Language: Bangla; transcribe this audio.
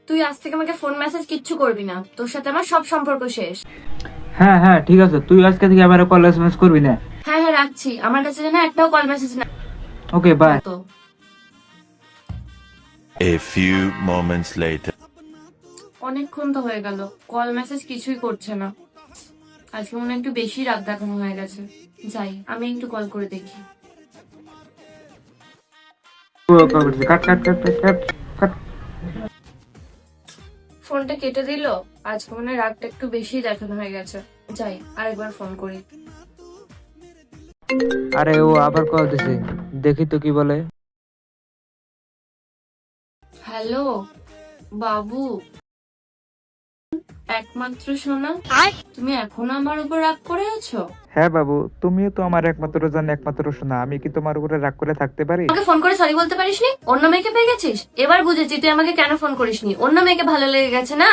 তুই আজ থেকে আমাকে ফোন মেসেজ কিচ্ছু করবি না, তোর সাথে আমার সব সম্পর্ক শেষ। হ্যাঁ হ্যাঁ ঠিক আছে, তুই আজকে থেকে আবার কল এসএমএস করবি না। হ্যাঁ হ্যাঁ রাখছি, আমার কাছে যেন একটাও কল মেসেজ না। Okay bye. তো A few moments later. অনেকক্ষণ তো হয়ে গেল, কল মেসেজ কিছুই করছে না। আজকে মনে হয় একটু বেশি রাত দেখানো হয়ে গেছে। যাই, আমি একটু কল করে দেখি। কাট কাট কাট কাট কাট কাট। ফোনটা কেটে দিল। আজকে মনে হয় রাতটা একটু বেশি দেখানো হয়ে গেছে। যাই, আরেকবার ফোন করি। আরে ও আবার কল দিছে, দেখি তো কি বলে। হ্যালো বাবু, একমাত্র সোনা, তুমি এখনো আমার উপর রাগ করে আছো? হ্যাঁ বাবু, তুমিও তো আমার একমাত্র জান, একমাত্র শোনা, আমি কি তোমার উপরে রাগ করে থাকতে পারি? আমাকে ফোন করে সরি বলতে পারিসনি? অন্য মেয়েকে পেয়ে গেছিস? এবার বুঝেছি তুই আমাকে কেন ফোন করিসনি, অন্য মেয়েকে ভালো লেগে গেছে না।